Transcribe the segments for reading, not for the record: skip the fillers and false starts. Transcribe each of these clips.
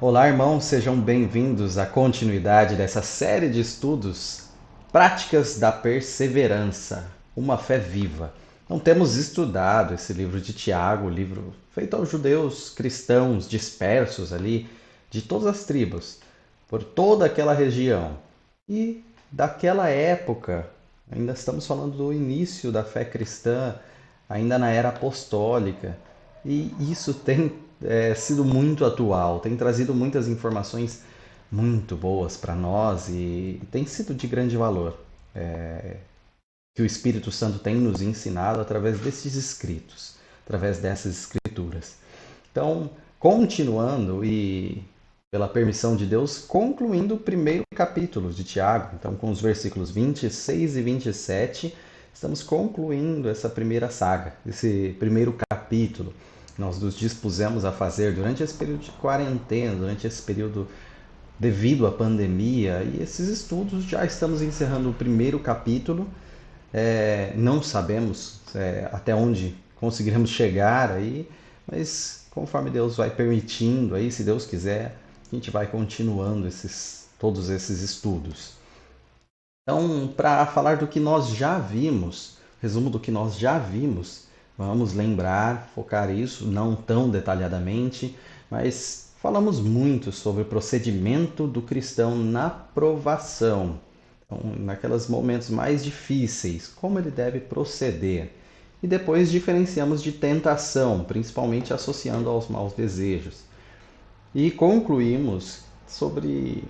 Olá, irmãos, sejam bem-vindos à continuidade dessa série de estudos Práticas da Perseverança, uma fé viva. Então, temos estudado esse livro de Tiago, livro feito aos judeus cristãos dispersos ali de todas as tribos, por toda aquela região. E daquela época, ainda estamos falando do início da fé cristã, ainda na era apostólica. E isso tem sido muito atual, tem trazido muitas informações muito boas para nós e tem sido de grande valor que o Espírito Santo tem nos ensinado através desses escritos, através dessas escrituras. Então, continuando e pela permissão de Deus, concluindo o primeiro capítulo de Tiago, então com os versículos 26 e 27, estamos concluindo essa primeira saga, esse primeiro capítulo. Nós nos dispusemos a fazer durante esse período de quarentena, durante esse período devido à pandemia, e esses estudos já estamos encerrando o primeiro capítulo. Não sabemos até onde conseguiremos chegar aí, mas conforme Deus vai permitindo aí, se Deus quiser, a gente vai continuando todos esses estudos. Então, para falar do que nós já vimos, resumo do que nós já vimos, vamos lembrar, focar isso, não tão detalhadamente, mas falamos muito sobre o procedimento do cristão na provação. Então, naqueles momentos mais difíceis, como ele deve proceder. E depois diferenciamos de tentação, principalmente associando aos maus desejos. E concluímos sobre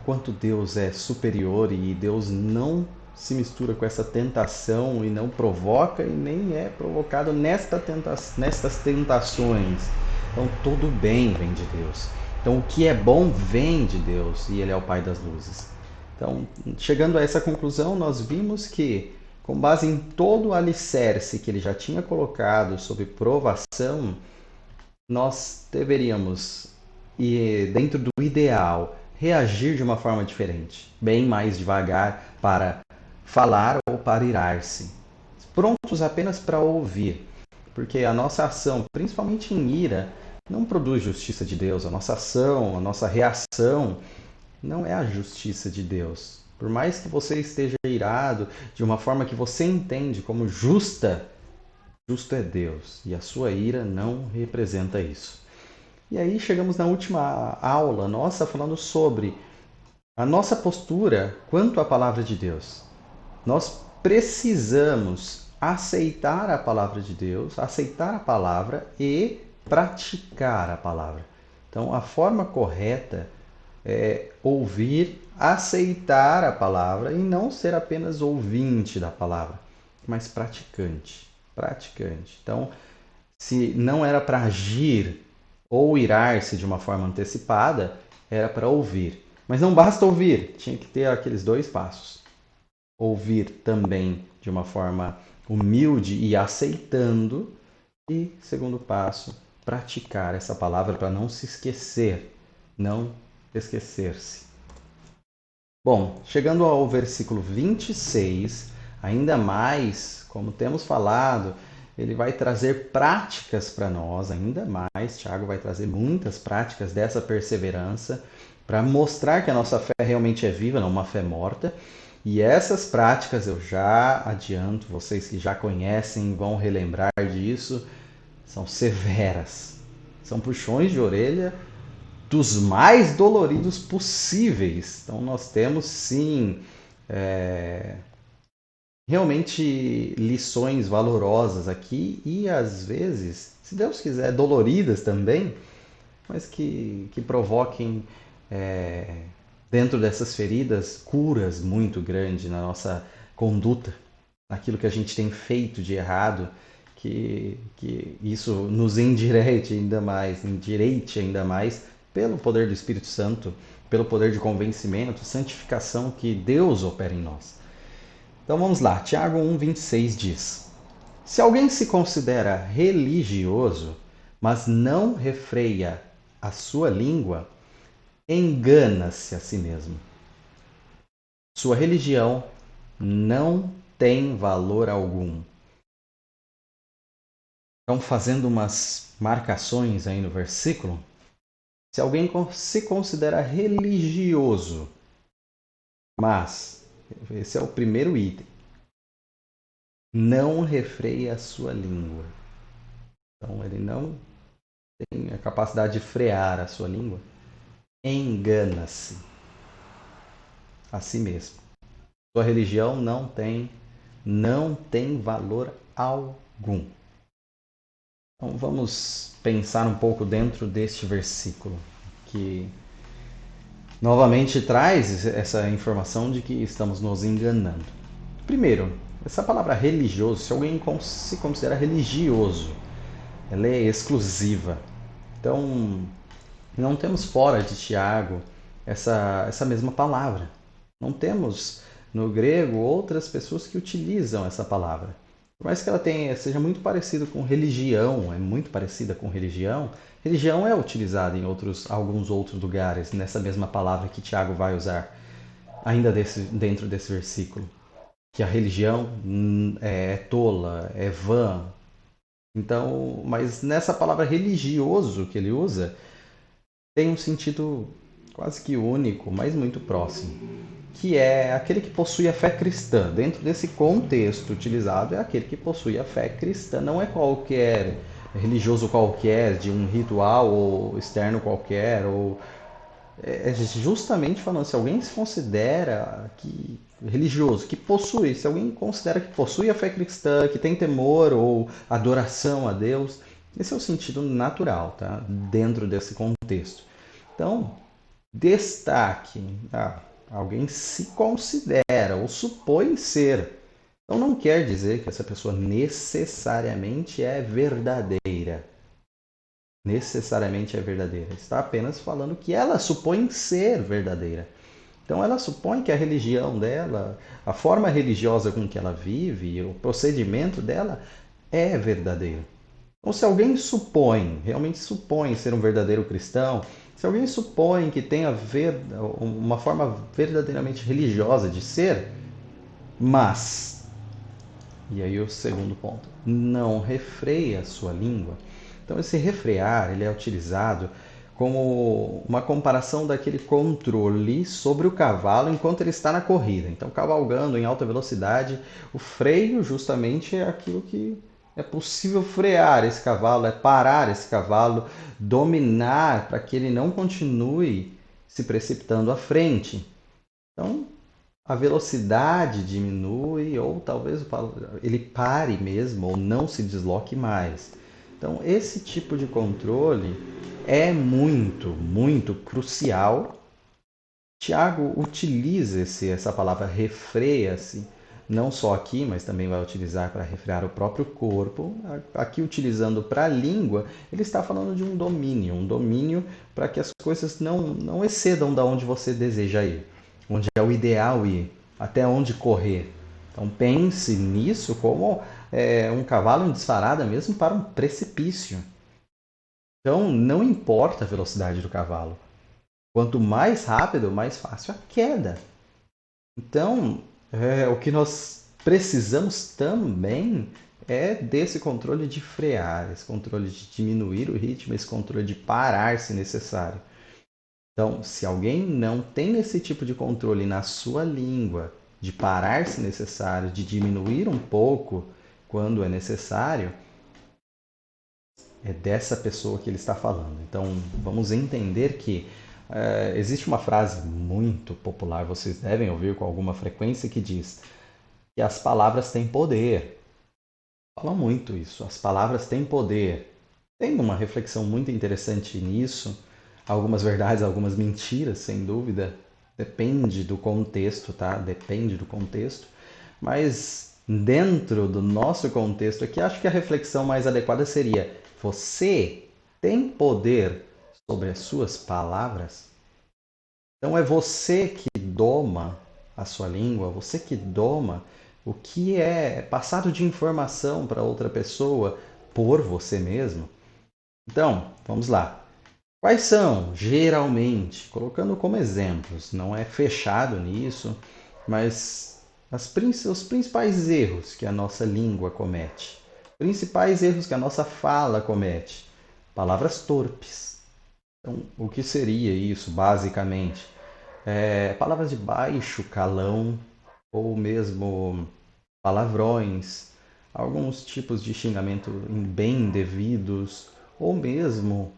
quanto Deus é superior e Deus não se mistura com essa tentação e não provoca e nem é provocado nestas tentações. Então, todo bem vem de Deus. Então, o que é bom vem de Deus e Ele é o Pai das luzes. Então, chegando a essa conclusão, nós vimos que, com base em todo o alicerce que Ele já tinha colocado sobre provação, nós deveríamos, e dentro do ideal, reagir de uma forma diferente, bem mais devagar para falar ou para irar-se, prontos apenas para ouvir, porque a nossa ação, principalmente em ira, não produz justiça de Deus. A nossa ação, a nossa reação não é a justiça de Deus. Por mais que você esteja irado de uma forma que você entende como justa, justo é Deus, e a sua ira não representa isso. E aí chegamos na última aula nossa falando sobre a nossa postura quanto à palavra de Deus. Nós precisamos aceitar a palavra de Deus, aceitar a palavra e praticar a palavra. Então, a forma correta é ouvir, aceitar a palavra e não ser apenas ouvinte da palavra, mas praticante. Praticante. Então, se não era para agir ou irar-se de uma forma antecipada, era para ouvir. Mas não basta ouvir, tinha que ter aqueles dois passos. Ouvir também de uma forma humilde e aceitando. E, segundo passo, praticar essa palavra para não se esquecer, não esquecer-se. Bom, chegando ao versículo 26, ainda mais, como temos falado, ele vai trazer práticas para nós, ainda mais. Tiago vai trazer muitas práticas dessa perseverança para mostrar que a nossa fé realmente é viva, não uma fé morta. E essas práticas eu já adianto, vocês que já conhecem vão relembrar disso, são severas. São puxões de orelha dos mais doloridos possíveis. Então nós temos sim realmente lições valorosas aqui e às vezes, se Deus quiser, doloridas também, mas que provoquem dentro dessas feridas curas muito grandes na nossa conduta, naquilo que a gente tem feito de errado, que isso nos endireite ainda mais pelo poder do Espírito Santo, pelo poder de convencimento, santificação que Deus opera em nós. Então vamos lá, Tiago 1,26 diz: Se alguém se considera religioso, mas não refreia a sua língua, engana-se a si mesmo. Sua religião não tem valor algum. Então, fazendo umas marcações aí no versículo, Se alguém se considera religioso, mas, esse é o primeiro item, não refreia a sua língua. Então, ele não tem a capacidade de frear a sua língua, engana-se a si mesmo. Sua religião não tem valor algum. Então vamos pensar um pouco dentro deste versículo, que novamente traz essa informação de que estamos nos enganando. Primeiro, essa palavra religioso, se alguém se considera religioso, ela é exclusiva. Então, não temos fora de Tiago essa mesma palavra. Não temos no grego outras pessoas que utilizam essa palavra. Por mais que ela seja muito parecida com religião, é muito parecida com religião, religião é utilizada em alguns outros lugares, nessa mesma palavra que Tiago vai usar, ainda dentro desse versículo. Que a religião é tola, é vã. Então, mas nessa palavra religioso que ele usa, tem um sentido quase que único, mas muito próximo, que é aquele que possui a fé cristã. Dentro desse contexto utilizado, é aquele que possui a fé cristã, não é qualquer religioso qualquer, de um ritual ou externo qualquer, ou é justamente falando, se alguém se considera que religioso, que possui, se alguém considera que possui a fé cristã, que tem temor ou adoração a Deus, esse é o sentido natural, tá? Dentro desse contexto. Então, destaque, alguém se considera ou supõe ser. Então não quer dizer que essa pessoa necessariamente é verdadeira. Necessariamente é verdadeira. Está apenas falando que ela supõe ser verdadeira. Então ela supõe que a religião dela, a forma religiosa com que ela vive, o procedimento dela é verdadeiro. Então, se alguém realmente supõe ser um verdadeiro cristão, se alguém supõe que tem uma forma verdadeiramente religiosa de ser, mas, e aí o segundo ponto, não refreia a sua língua. Então, esse refrear ele é utilizado como uma comparação daquele controle sobre o cavalo enquanto ele está na corrida. Então, cavalgando em alta velocidade, o freio justamente é aquilo que é possível frear esse cavalo, é parar esse cavalo, dominar para que ele não continue se precipitando à frente. Então, a velocidade diminui ou talvez ele pare mesmo ou não se desloque mais. Então, esse tipo de controle é muito, muito crucial. Tiago utiliza essa palavra refreia-se, não só aqui, mas também vai utilizar para refrear o próprio corpo. Aqui, utilizando para a língua, ele está falando de um domínio para que as coisas não excedam da onde você deseja ir, onde é o ideal ir, até onde correr. Então pense nisso como um cavalo em disparada mesmo para um precipício. Então não importa a velocidade do cavalo. Quanto mais rápido, mais fácil a queda. Então, o que nós precisamos também é desse controle de frear, esse controle de diminuir o ritmo, esse controle de parar se necessário. Então, se alguém não tem esse tipo de controle na sua língua, de parar se necessário, de diminuir um pouco quando é necessário, é dessa pessoa que ele está falando. Então, vamos entender que existe uma frase muito popular, vocês devem ouvir com alguma frequência, que diz que as palavras têm poder. Fala muito isso, as palavras têm poder. Tem uma reflexão muito interessante nisso, algumas verdades, algumas mentiras, sem dúvida. Depende do contexto, tá? Depende do contexto. Mas dentro do nosso contexto aqui, acho que a reflexão mais adequada seria: você tem poder sobre as suas palavras? Então é você que doma a sua língua, você que doma o que é passado de informação para outra pessoa por você mesmo. Então, vamos lá. Quais são, geralmente, colocando como exemplos, não é fechado nisso, mas os principais erros que a nossa língua comete, principais erros que a nossa fala comete? Palavras torpes. Então, o que seria isso, basicamente? Palavras de baixo calão, ou mesmo palavrões, alguns tipos de xingamento bem indevidos, ou mesmo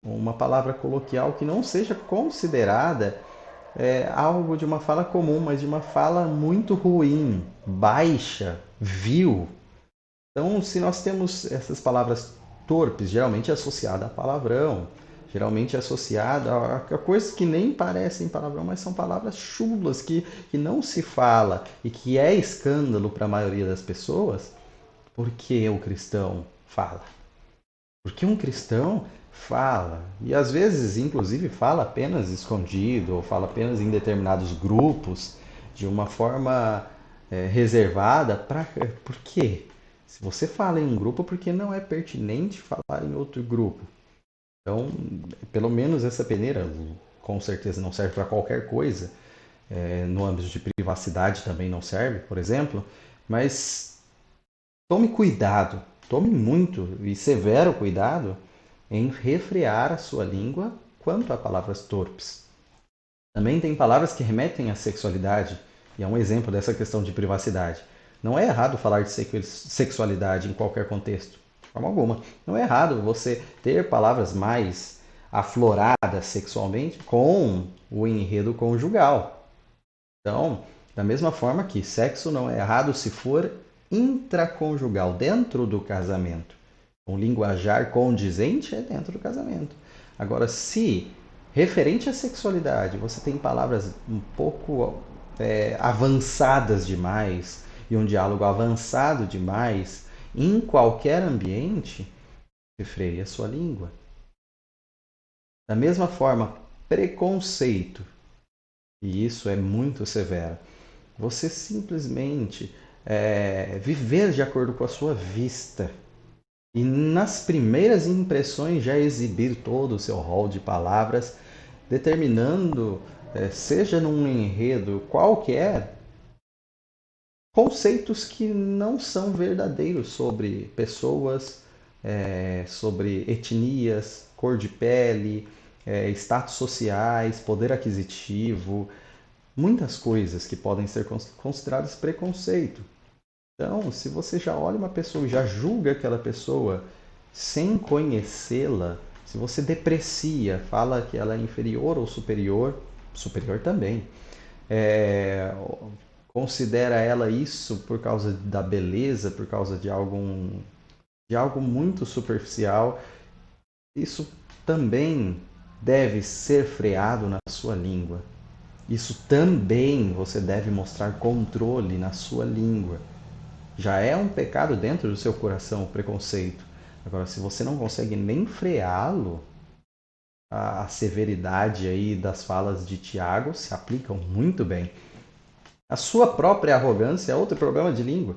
uma palavra coloquial que não seja considerada algo de uma fala comum, mas de uma fala muito ruim, baixa, vil. Então, se nós temos essas palavras torpes, geralmente associada a palavrão, geralmente associada a coisas que nem parecem palavrão, mas são palavras chulas que não se fala e que é escândalo para a maioria das pessoas, porque o cristão fala. Porque um cristão fala, e às vezes, inclusive, fala apenas escondido, ou fala apenas em determinados grupos, de uma forma reservada. Por quê? Se você fala em um grupo, porque não é pertinente falar em outro grupo. Então, pelo menos essa peneira, com certeza não serve para qualquer coisa, no âmbito de privacidade também não serve, por exemplo, mas tome cuidado, tome muito e severo cuidado em refrear a sua língua quanto a palavras torpes. Também tem palavras que remetem à sexualidade, e é um exemplo dessa questão de privacidade. Não é errado falar de sexualidade em qualquer contexto, de forma alguma. Não é errado você ter palavras mais afloradas sexualmente com o enredo conjugal. Então, da mesma forma que sexo não é errado se for intraconjugal, dentro do casamento. Um linguajar condizente é dentro do casamento. Agora, se referente à sexualidade você tem palavras um pouco avançadas demais e um diálogo avançado demais em qualquer ambiente, refreie a sua língua. Da mesma forma, preconceito, e isso é muito severo. Você simplesmente viver de acordo com a sua vista e nas primeiras impressões já exibir todo o seu rol de palavras, determinando, seja num enredo qualquer, conceitos que não são verdadeiros sobre pessoas, sobre etnias, cor de pele, status sociais, poder aquisitivo, muitas coisas que podem ser consideradas preconceito. Então, se você já olha uma pessoa e já julga aquela pessoa sem conhecê-la, se você deprecia, fala que ela é inferior ou superior, superior também, é, considera ela isso por causa da beleza, por causa de algo muito superficial, isso também deve ser freado na sua língua. Isso também você deve mostrar controle na sua língua. Já é um pecado dentro do seu coração o preconceito. Agora, se você não consegue nem freá-lo, a severidade aí das falas de Tiago se aplicam muito bem. A sua própria arrogância é outro problema de língua.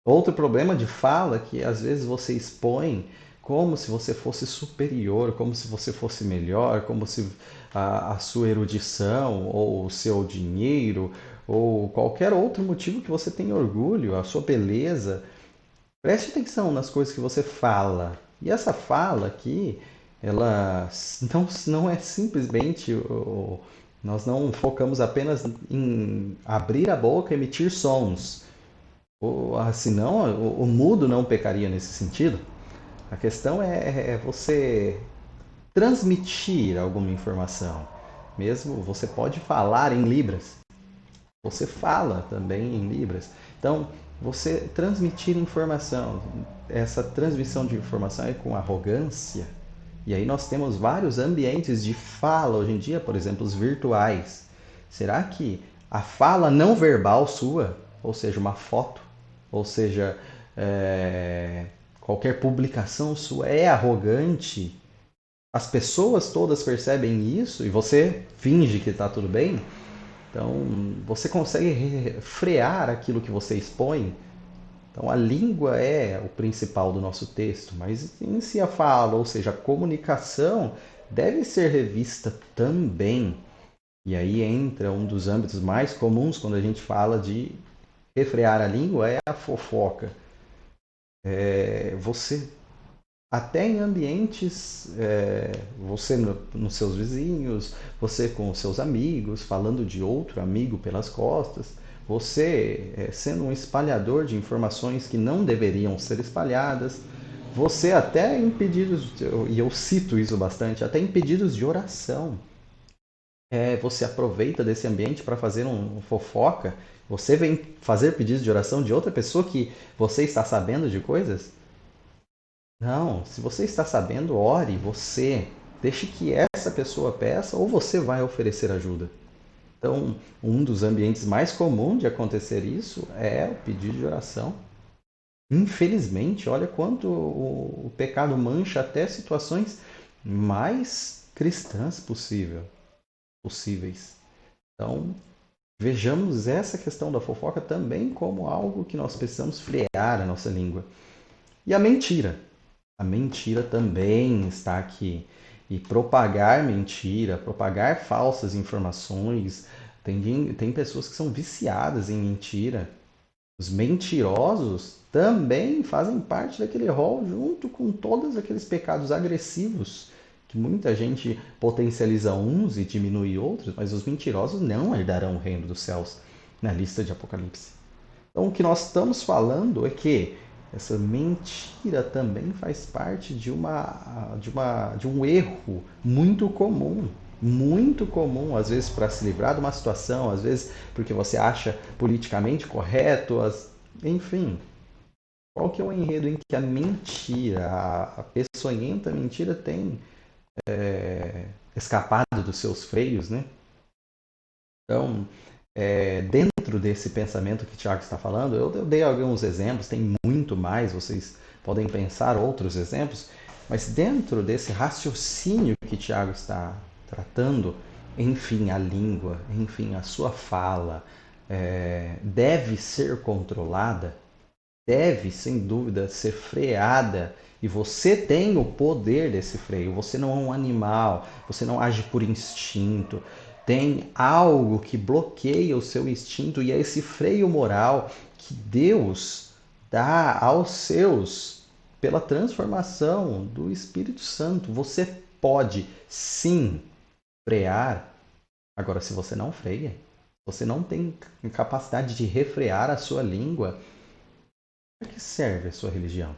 Outro problema de fala que às vezes você expõe como se você fosse superior, como se você fosse melhor, como se a sua erudição ou o seu dinheiro ou qualquer outro motivo que você tenha orgulho, a sua beleza. Preste atenção nas coisas que você fala. E essa fala aqui, ela não é simplesmente. Nós não focamos apenas em abrir a boca e emitir sons. Senão, o mudo não pecaria nesse sentido. A questão é você transmitir alguma informação. Mesmo você pode falar em Libras. Você fala também em Libras. Então, você transmitir informação, essa transmissão de informação é com arrogância. E aí nós temos vários ambientes de fala hoje em dia, por exemplo, os virtuais. Será que a fala não verbal sua, ou seja, uma foto, ou seja, qualquer publicação sua é arrogante? As pessoas todas percebem isso e você finge que está tudo bem? Então, você consegue frear aquilo que você expõe. Então, a língua é o principal do nosso texto, mas em si a fala, ou seja, a comunicação, deve ser revista também. E aí entra um dos âmbitos mais comuns quando a gente fala de refrear a língua, é a fofoca. Você até em ambientes, você nos seus vizinhos, você com os seus amigos, falando de outro amigo pelas costas, você sendo um espalhador de informações que não deveriam ser espalhadas, você até em pedidos, e eu cito isso bastante, até em pedidos de oração, você aproveita desse ambiente para fazer um fofoca, você vem fazer pedidos de oração de outra pessoa que você está sabendo de coisas? Não, se você está sabendo, ore, você. Deixe que essa pessoa peça ou você vai oferecer ajuda. Então, um dos ambientes mais comuns de acontecer isso é o pedido de oração. Infelizmente, olha quanto o pecado mancha até situações mais cristãs possíveis. Então, vejamos essa questão da fofoca também como algo que nós precisamos frear a nossa língua. E a mentira. A mentira também está aqui. E propagar mentira, propagar falsas informações. Tem pessoas que são viciadas em mentira. Os mentirosos também fazem parte daquele rol junto com todos aqueles pecados agressivos que muita gente potencializa uns e diminui outros, mas os mentirosos não herdarão o reino dos céus na lista de Apocalipse. Então, o que nós estamos falando é que essa mentira também faz parte de um erro muito comum, às vezes para se livrar de uma situação, às vezes porque você acha politicamente correto, enfim. Qual que é o enredo em que a mentira, a peçonhenta mentira tem escapado dos seus freios, né? Então, dentro desse pensamento que o Tiago está falando, eu dei alguns exemplos, tem muito mais, vocês podem pensar outros exemplos, mas dentro desse raciocínio que Tiago está tratando, enfim, a língua, enfim, a sua fala, deve ser controlada, deve, sem dúvida, ser freada. E você tem o poder desse freio. Você não é um animal, você não age por instinto. Tem algo que bloqueia o seu instinto e é esse freio moral que Deus dá aos seus pela transformação do Espírito Santo. Você pode sim frear. Agora, se você não freia, você não tem capacidade de refrear a sua língua, para que serve a sua religião?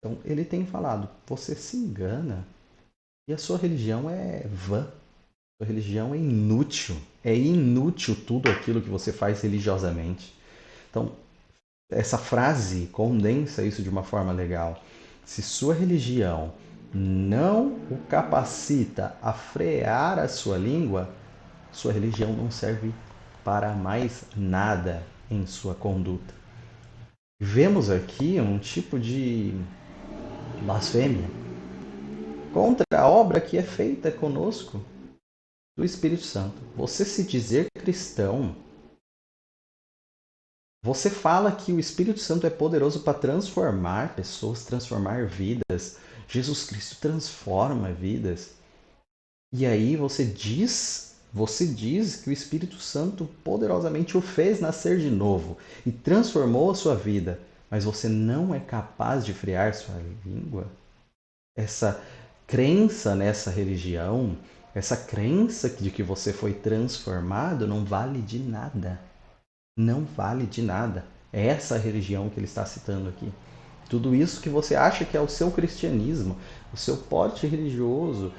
Então, ele tem falado, você se engana e a sua religião é vã, a sua religião é inútil tudo aquilo que você faz religiosamente. Então, essa frase condensa isso de uma forma legal. Se sua religião não o capacita a frear a sua língua, sua religião não serve para mais nada em sua conduta. Vemos aqui um tipo de blasfêmia contra a obra que é feita conosco do Espírito Santo. Você se dizer cristão, você fala que o Espírito Santo é poderoso para transformar pessoas, transformar vidas. Jesus Cristo transforma vidas. E aí você diz que o Espírito Santo poderosamente o fez nascer de novo e transformou a sua vida, mas você não é capaz de frear sua língua? Essa crença nessa religião, essa crença de que você foi transformado não vale de nada. Não vale de nada. É essa religião que ele está citando aqui. Tudo isso que você acha que é o seu cristianismo, o seu porte religioso,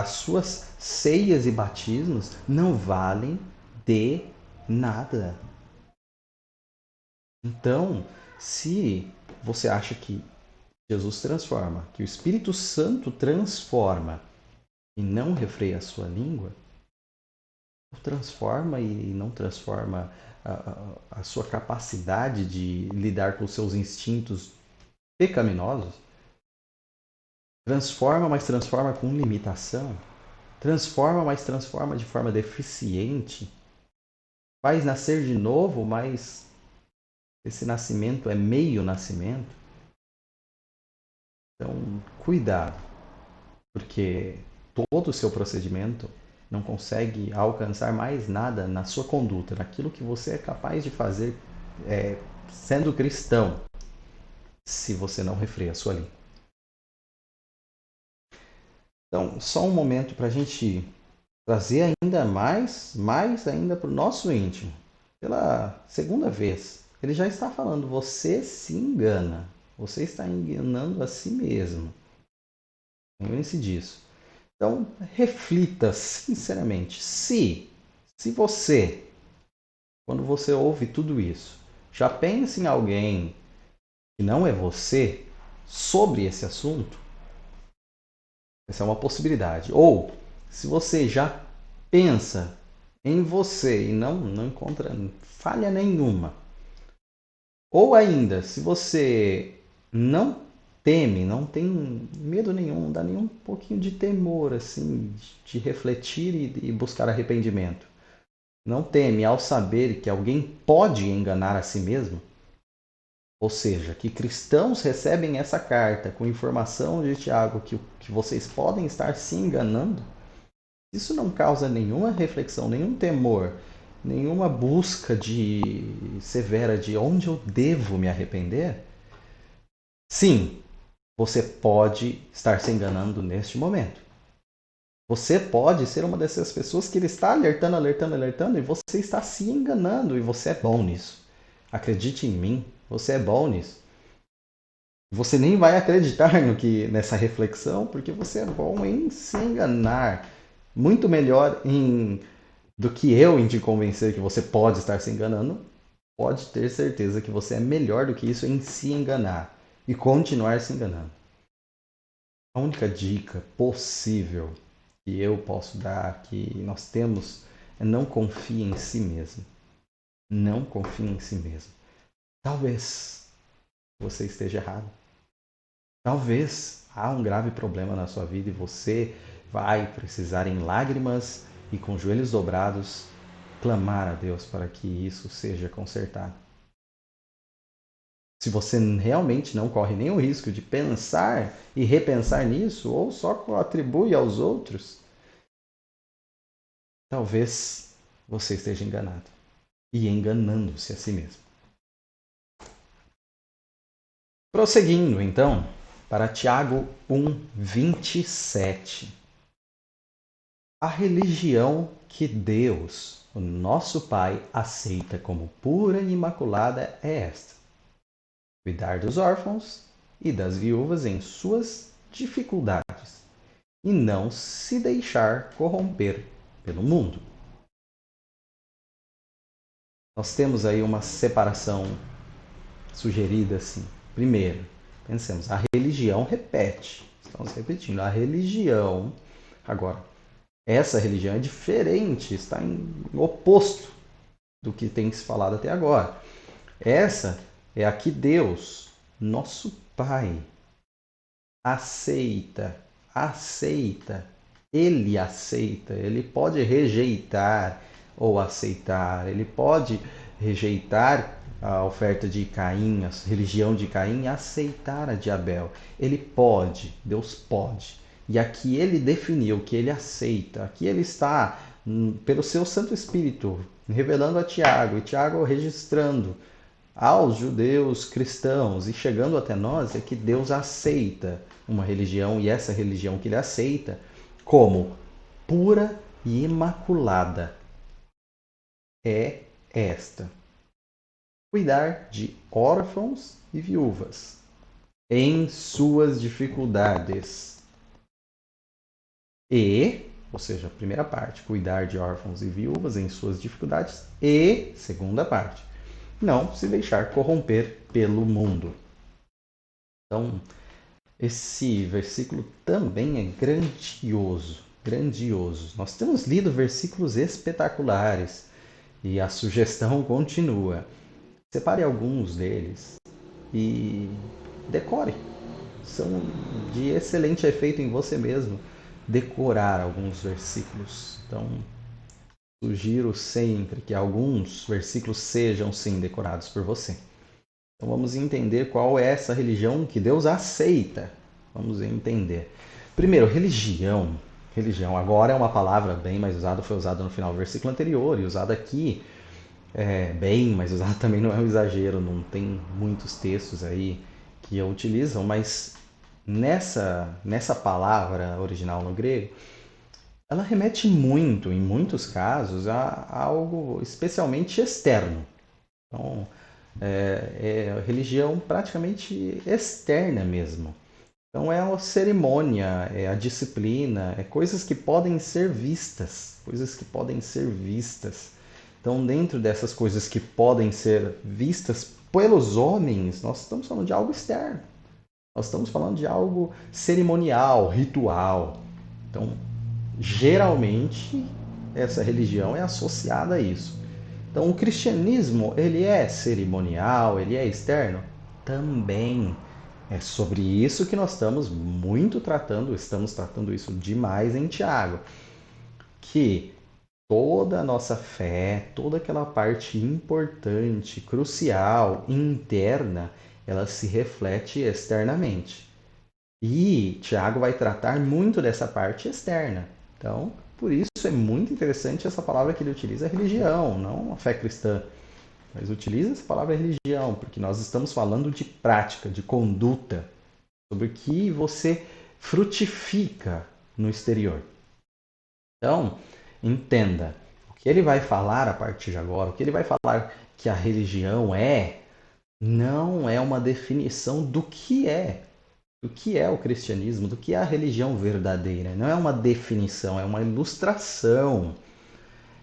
as suas ceias e batismos, não valem de nada. Então, se você acha que Jesus transforma, que o Espírito Santo transforma e não refreia a sua língua, ou transforma e não transforma a sua capacidade de lidar com os seus instintos pecaminosos, transforma, mas transforma com limitação, transforma, mas transforma de forma deficiente, faz nascer de novo, mas esse nascimento é meio nascimento. Então, cuidado, porque todo o seu procedimento não consegue alcançar mais nada na sua conduta, naquilo que você é capaz de fazer sendo cristão, se você não refreia a sua língua. Então, só um momento para a gente trazer ainda mais ainda para o nosso íntimo. Pela segunda vez, ele já está falando, você se engana. Você está enganando a si mesmo. Lembre-se disso. Então, reflita sinceramente. Se você, quando você ouve tudo isso, já pensa em alguém que não é você sobre esse assunto, essa é uma possibilidade. Ou, se você já pensa em você e não encontra falha nenhuma, ou ainda, se você não teme, não tem medo nenhum, não dá nenhum pouquinho de temor, assim, de refletir e buscar arrependimento. Não teme ao saber que alguém pode enganar a si mesmo, ou seja, que cristãos recebem essa carta com informação de Tiago que vocês podem estar se enganando, isso não causa nenhuma reflexão, nenhum temor, nenhuma busca severa de onde eu devo me arrepender? Sim, você pode estar se enganando neste momento. Você pode ser uma dessas pessoas que ele está alertando, e você está se enganando e você é bom nisso. Acredite em mim, você é bom nisso. Você nem vai acreditar nessa reflexão porque você é bom em se enganar. Muito melhor do que eu em te convencer que você pode estar se enganando. Pode ter certeza que você é melhor do que isso em se enganar e continuar se enganando. A única dica possível que eu posso dar, que nós temos, é não confie em si mesmo. Não confie em si mesmo. Talvez você esteja errado. Talvez há um grave problema na sua vida e você vai precisar em lágrimas e com joelhos dobrados clamar a Deus para que isso seja consertado. Se você realmente não corre nenhum risco de pensar e repensar nisso, ou só atribui aos outros, talvez você esteja enganado e enganando-se a si mesmo. Prosseguindo, então, para Tiago 1:27. A religião que Deus, o nosso Pai, aceita como pura e imaculada é esta: cuidar dos órfãos e das viúvas em suas dificuldades, e não se deixar corromper pelo mundo. Nós temos aí uma separação sugerida assim. Primeiro, pensemos, a religião repete. Estamos repetindo, a religião. Agora, essa religião é diferente, está em oposto do que tem se falado até agora. Essa é a que Deus, nosso Pai, aceita. Ele pode rejeitar ou aceitar, ele pode rejeitar a oferta de Caim, a religião de Caim, e aceitar a de Abel. Ele pode, Deus pode. E aqui ele definiu que ele aceita, aqui ele está, pelo seu Santo Espírito, revelando a Tiago, e Tiago registrando aos judeus cristãos e chegando até nós, é que Deus aceita uma religião, e essa religião que ele aceita como pura e imaculada é esta: cuidar de órfãos e viúvas em suas dificuldades. Ou seja, a primeira parte, cuidar de órfãos e viúvas em suas dificuldades, e, segunda parte, não se deixar corromper pelo mundo. Então, esse versículo também é grandioso, grandioso. Nós temos lido versículos espetaculares e a sugestão continua. Separe alguns deles e decore. São de excelente efeito em você mesmo decorar alguns versículos. Então, sugiro sempre que alguns versículos sejam sim decorados por você. Então vamos entender qual é essa religião que Deus aceita. Vamos entender. Primeiro, religião. Religião agora é uma palavra bem mais usada, foi usada no final do versículo anterior e usada aqui bem, mas usada também não é um exagero, não tem muitos textos aí que a utilizam, mas nessa palavra original no grego, ela remete muito, em muitos casos, a algo especialmente externo. Então, é religião praticamente externa mesmo. Então, é a cerimônia, é a disciplina, é coisas que podem ser vistas, coisas que podem ser vistas. Então, dentro dessas coisas que podem ser vistas pelos homens, nós estamos falando de algo externo. Nós estamos falando de algo cerimonial, ritual. Então, geralmente, essa religião é associada a isso. Então, o cristianismo, ele é cerimonial, ele é externo? Também. É sobre isso que nós estamos tratando isso demais em Tiago. Que toda a nossa fé, toda aquela parte importante, crucial, interna, ela se reflete externamente. E Tiago vai tratar muito dessa parte externa. Então, por isso é muito interessante essa palavra que ele utiliza, religião, não a fé cristã. Mas utiliza essa palavra religião, porque nós estamos falando de prática, de conduta, sobre o que você frutifica no exterior. Então, entenda, o que ele vai falar a partir de agora, o que ele vai falar que a religião não é uma definição do que é o cristianismo, do que é a religião verdadeira. Não é uma definição, é uma ilustração.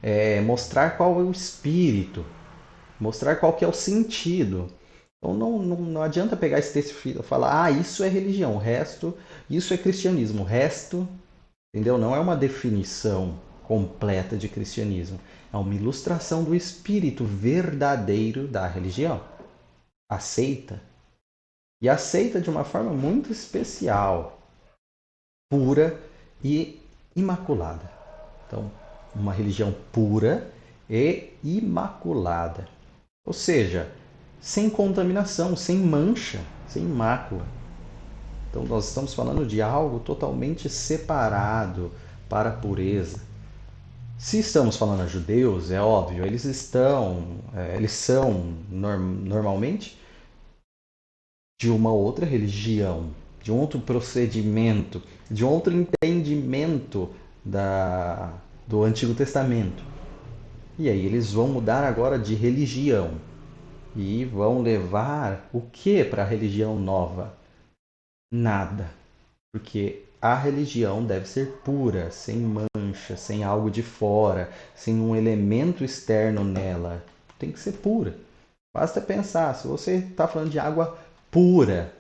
É mostrar qual é o espírito, mostrar qual que é o sentido. Então não adianta pegar esse texto e falar, isso é religião, o resto, isso é cristianismo, o resto, entendeu? Não é uma definição completa de cristianismo. É uma ilustração do espírito verdadeiro da religião. Aceita. E aceita de uma forma muito especial, pura e imaculada. Então, uma religião pura e imaculada. Ou seja, sem contaminação, sem mancha, sem mácula. Então nós estamos falando de algo totalmente separado para a pureza. Se estamos falando a judeus, é óbvio, eles são normalmente de uma outra religião, de um outro procedimento, de um outro entendimento do Antigo Testamento. E aí eles vão mudar agora de religião e vão levar o que para a religião nova? Nada, porque a religião deve ser pura, sem mancha, sem algo de fora, sem um elemento externo nela. Tem que ser pura. Basta pensar, se você está falando de água pura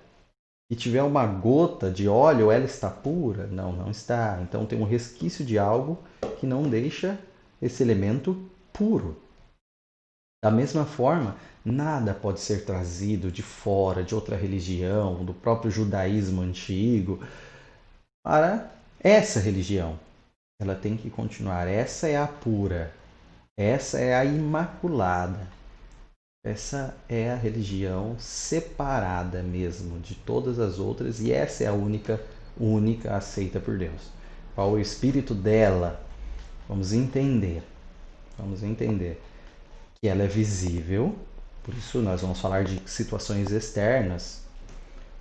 e tiver uma gota de óleo, ela está pura? Não, não está. Então tem um resquício de algo que não deixa esse elemento puro. Da mesma forma, nada pode ser trazido de fora, de outra religião, do próprio judaísmo antigo, para essa religião. Ela tem que continuar. Essa é a pura. Essa é a imaculada. Essa é a religião separada mesmo de todas as outras e essa é a única aceita por Deus. Qual o espírito dela? Vamos entender. Vamos entender que ela é visível, por isso nós vamos falar de situações externas,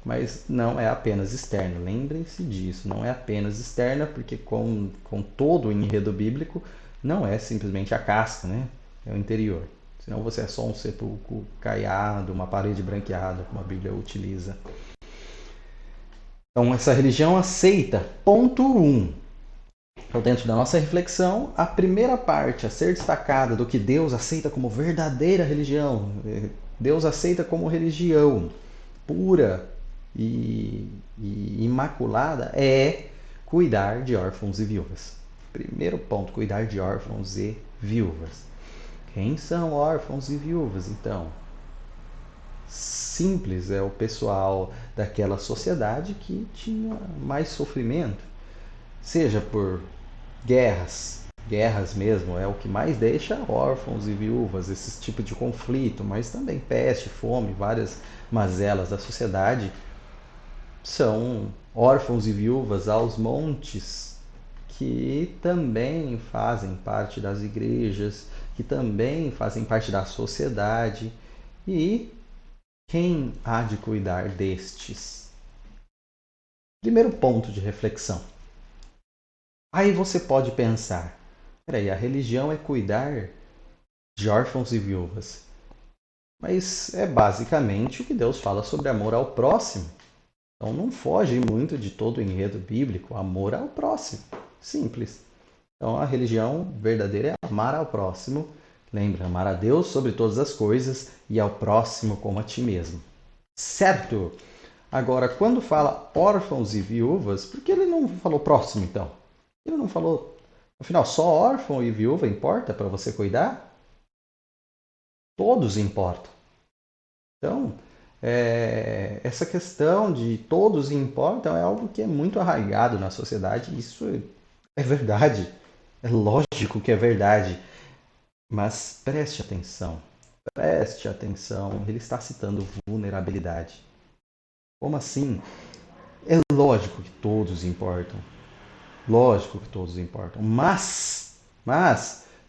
mas não é apenas externa. Lembrem-se disso, não é apenas externa, porque com todo o enredo bíblico, não é simplesmente a casca, né? É o interior. Senão você é só um sepulcro caiado, uma parede branqueada, como a Bíblia utiliza. Então, essa religião aceita, ponto 1. Então, dentro da nossa reflexão, a primeira parte a ser destacada do que Deus aceita como verdadeira religião, Deus aceita como religião pura e imaculada, é cuidar de órfãos e viúvas. Primeiro ponto, cuidar de órfãos e viúvas. Quem são órfãos e viúvas, então? Simples, é o pessoal daquela sociedade que tinha mais sofrimento, seja por guerras mesmo, é o que mais deixa órfãos e viúvas, esse tipo de conflito, mas também peste, fome, várias mazelas da sociedade são órfãos e viúvas aos montes, que também fazem parte das igrejas, que também fazem parte da sociedade. E quem há de cuidar destes? Primeiro ponto de reflexão. Aí você pode pensar, peraí, a religião é cuidar de órfãos e viúvas. Mas é basicamente o que Deus fala sobre amor ao próximo. Então não foge muito de todo o enredo bíblico, amor ao próximo. Simples. Então a religião verdadeira é amar ao próximo. Lembra, amar a Deus sobre todas as coisas e ao próximo como a ti mesmo. Certo? Agora, quando fala órfãos e viúvas, por que ele não falou próximo então? Ele não falou, afinal, só órfão e viúva importa para você cuidar? Todos importam. Então, essa questão de todos importam é algo que é muito arraigado na sociedade. Isso é verdade. É lógico que é verdade. Mas preste atenção. Preste atenção. Ele está citando vulnerabilidade. Como assim? É lógico que todos importam. Lógico que todos importam. Mas,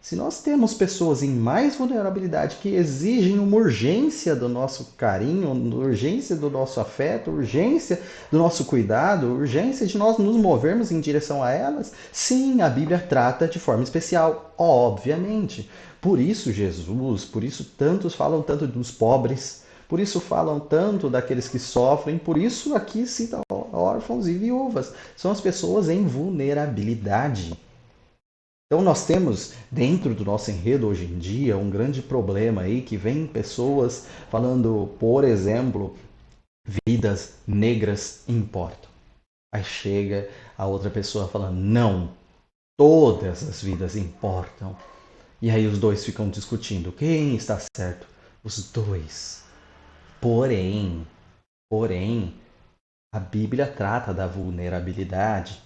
se nós temos pessoas em mais vulnerabilidade que exigem uma urgência do nosso carinho, urgência do nosso afeto, urgência do nosso cuidado, urgência de nós nos movermos em direção a elas, sim, a Bíblia trata de forma especial, obviamente. Por isso Jesus, por isso tantos falam tanto dos pobres, por isso falam tanto daqueles que sofrem, por isso aqui cita órfãos e viúvas. São as pessoas em vulnerabilidade. Então nós temos dentro do nosso enredo hoje em dia um grande problema aí que vem pessoas falando, por exemplo, vidas negras importam. Aí chega a outra pessoa falando, não, todas as vidas importam. E aí os dois ficam discutindo, quem está certo? Os dois. Porém, a Bíblia trata da vulnerabilidade.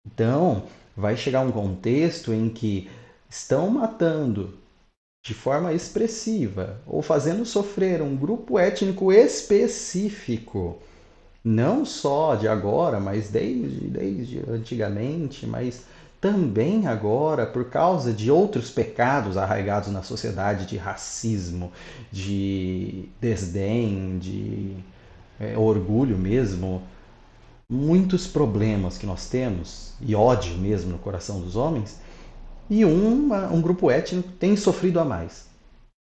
Então, vai chegar um contexto em que estão matando de forma expressiva ou fazendo sofrer um grupo étnico específico, não só de agora, mas desde antigamente, mas também agora por causa de outros pecados arraigados na sociedade, de racismo, de desdém, de orgulho mesmo, muitos problemas que nós temos, e ódio mesmo no coração dos homens, e um grupo étnico tem sofrido a mais.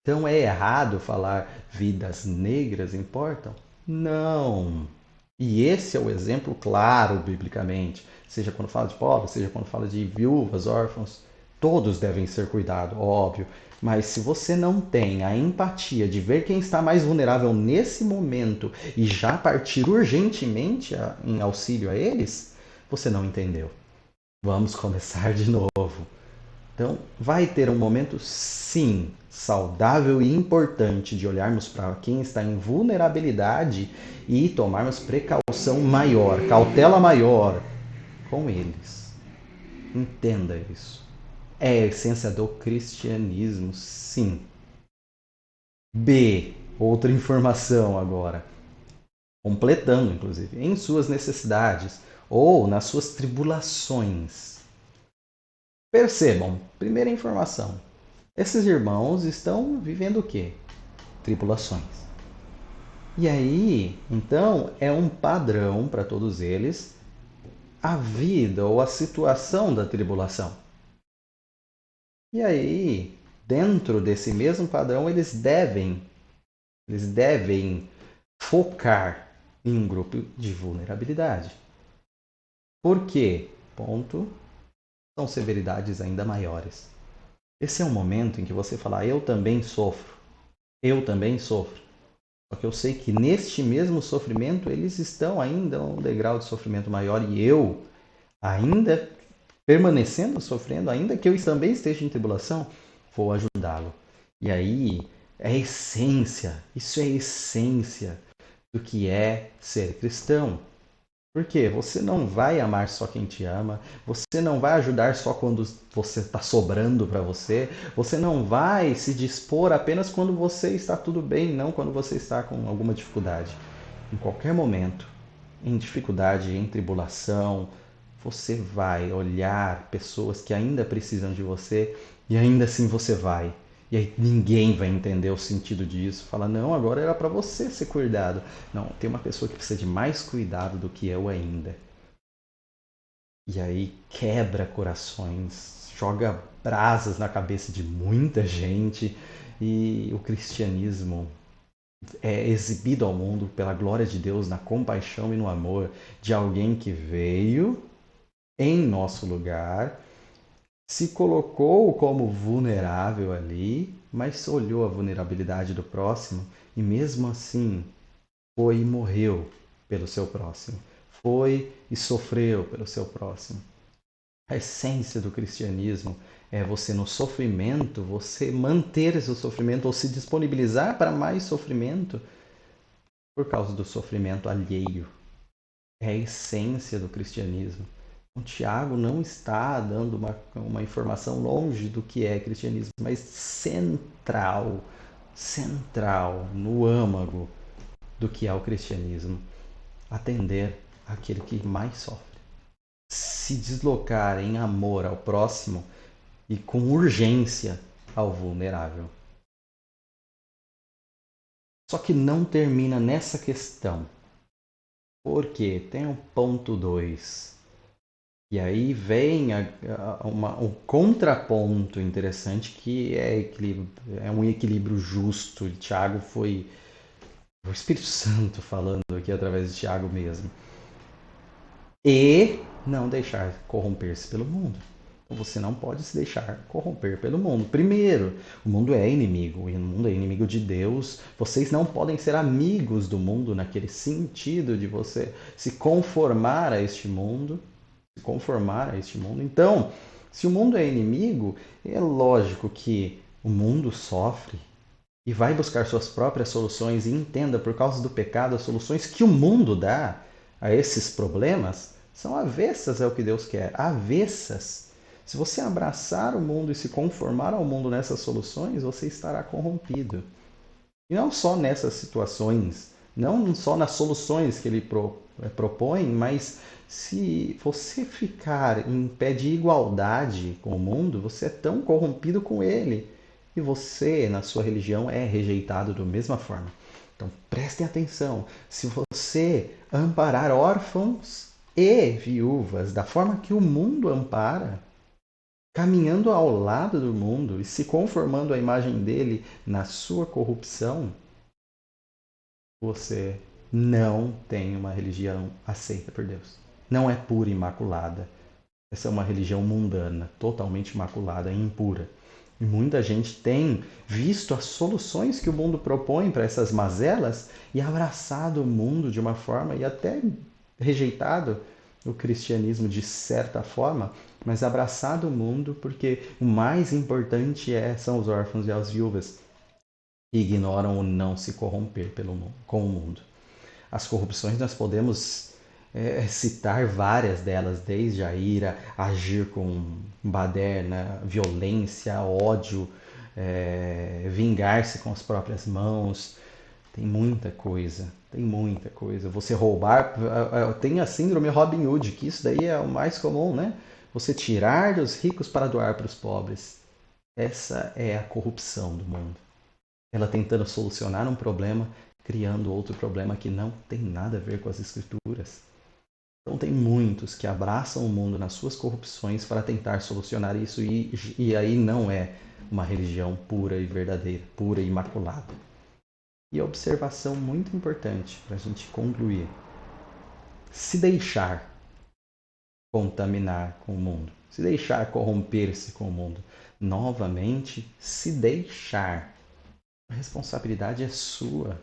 Então é errado falar vidas negras importam? Não. E esse é o exemplo claro biblicamente. Seja quando fala de pobres, seja quando fala de viúvas, órfãos, todos devem ser cuidados, óbvio. Mas se você não tem a empatia de ver quem está mais vulnerável nesse momento e já partir urgentemente em auxílio a eles, você não entendeu. Vamos começar de novo. Então, vai ter um momento, sim, saudável e importante de olharmos para quem está em vulnerabilidade e tomarmos precaução maior, cautela maior com eles. Entenda isso. É a essência do cristianismo, sim. B, outra informação agora, completando inclusive, em suas necessidades ou nas suas tribulações. Percebam, primeira informação, esses irmãos estão vivendo o quê? Tribulações. E aí, então, é um padrão para todos eles a vida ou a situação da tribulação. E aí, dentro desse mesmo padrão, eles devem focar em um grupo de vulnerabilidade. Por quê? Ponto. São severidades ainda maiores. Esse é um momento em que você fala, eu também sofro. Eu também sofro. Só que eu sei que neste mesmo sofrimento eles estão ainda um degrau de sofrimento maior e eu, ainda permanecendo sofrendo, ainda que eu também esteja em tribulação, vou ajudá-lo. E aí é a essência, isso é a essência do que é ser cristão. Porque você não vai amar só quem te ama, você não vai ajudar só quando você está sobrando para você, você não vai se dispor apenas quando você está tudo bem, não quando você está com alguma dificuldade. Em qualquer momento, em dificuldade, em tribulação, você vai olhar pessoas que ainda precisam de você e ainda assim você vai. E aí ninguém vai entender o sentido disso. Fala, não, agora era para você ser cuidado. Não, tem uma pessoa que precisa de mais cuidado do que eu ainda. E aí quebra corações, joga brasas na cabeça de muita gente. E o cristianismo é exibido ao mundo pela glória de Deus, na compaixão e no amor de alguém que veio em nosso lugar, se colocou como vulnerável ali, mas olhou a vulnerabilidade do próximo e mesmo assim foi e morreu pelo seu próximo, foi e sofreu pelo seu próximo. A essência do cristianismo é você no sofrimento, você manter esse sofrimento ou se disponibilizar para mais sofrimento por causa do sofrimento alheio. É a essência do cristianismo. O Tiago não está dando uma informação longe do que é cristianismo, mas central no âmago do que é o cristianismo. Atender aquele que mais sofre. Se deslocar em amor ao próximo e com urgência ao vulnerável. Só que não termina nessa questão. Porque tem um ponto 2. E aí vem um contraponto interessante que é um equilíbrio justo. E Tiago foi o Espírito Santo falando aqui através de Tiago mesmo. E não deixar corromper-se pelo mundo. Você não pode se deixar corromper pelo mundo. Primeiro, o mundo é inimigo, e o mundo é inimigo de Deus. Vocês não podem ser amigos do mundo naquele sentido de você se conformar a este mundo. Se conformar a este mundo. Então, se o mundo é inimigo, é lógico que o mundo sofre e vai buscar suas próprias soluções e entenda, por causa do pecado, as soluções que o mundo dá a esses problemas são avessas ao que Deus quer. Avessas. Se você abraçar o mundo e se conformar ao mundo nessas soluções, você estará corrompido. E não só nessas situações, não só nas soluções que ele propõe, mas se você ficar em pé de igualdade com o mundo, você é tão corrompido com ele. E você, na sua religião, é rejeitado da mesma forma. Então prestem atenção. Se você amparar órfãos e viúvas da forma que o mundo ampara, caminhando ao lado do mundo e se conformando à imagem dele na sua corrupção, você não tem uma religião aceita por Deus. Não é pura e imaculada. Essa é uma religião mundana, totalmente imaculada e impura. E muita gente tem visto as soluções que o mundo propõe para essas mazelas e abraçado o mundo de uma forma e até rejeitado o cristianismo de certa forma, mas abraçado o mundo porque o mais importante são os órfãos e as viúvas que ignoram o não se corromper com o mundo. As corrupções nós podemos citar várias delas, desde a ira, agir com baderna, violência, ódio, vingar-se com as próprias mãos. Tem muita coisa, tem muita coisa. Você roubar, tem a síndrome Robin Hood, que isso daí é o mais comum, né? Você tirar dos ricos para doar para os pobres. Essa é a corrupção do mundo. Ela tentando solucionar um problema, criando outro problema que não tem nada a ver com as escrituras. Então tem muitos que abraçam o mundo nas suas corrupções para tentar solucionar isso e aí não é uma religião pura e verdadeira, pura e imaculada. E observação muito importante para a gente concluir. Se deixar contaminar com o mundo, se deixar corromper-se com o mundo, novamente se deixar. A responsabilidade é sua.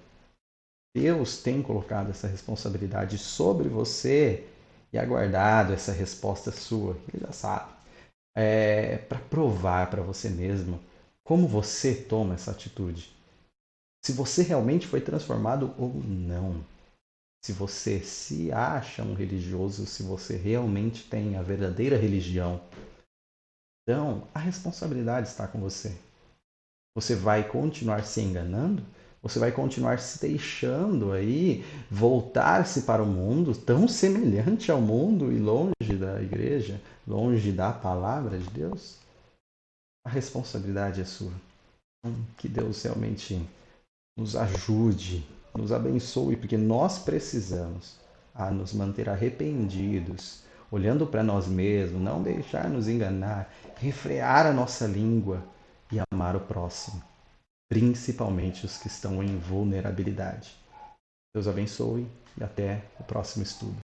Deus tem colocado essa responsabilidade sobre você e aguardado essa resposta sua. Ele já sabe. Para provar para você mesmo como você toma essa atitude. Se você realmente foi transformado ou não. Se você se acha um religioso, se você realmente tem a verdadeira religião. Então, a responsabilidade está com você. Você vai continuar se enganando? Você vai continuar se deixando aí voltar-se para o mundo tão semelhante ao mundo e longe da igreja, longe da palavra de Deus? A responsabilidade é sua. Que Deus realmente nos ajude, nos abençoe, porque nós precisamos nos manter arrependidos, olhando para nós mesmos, não deixar nos enganar, refrear a nossa língua e amar o próximo, principalmente os que estão em vulnerabilidade. Deus abençoe e até o próximo estudo.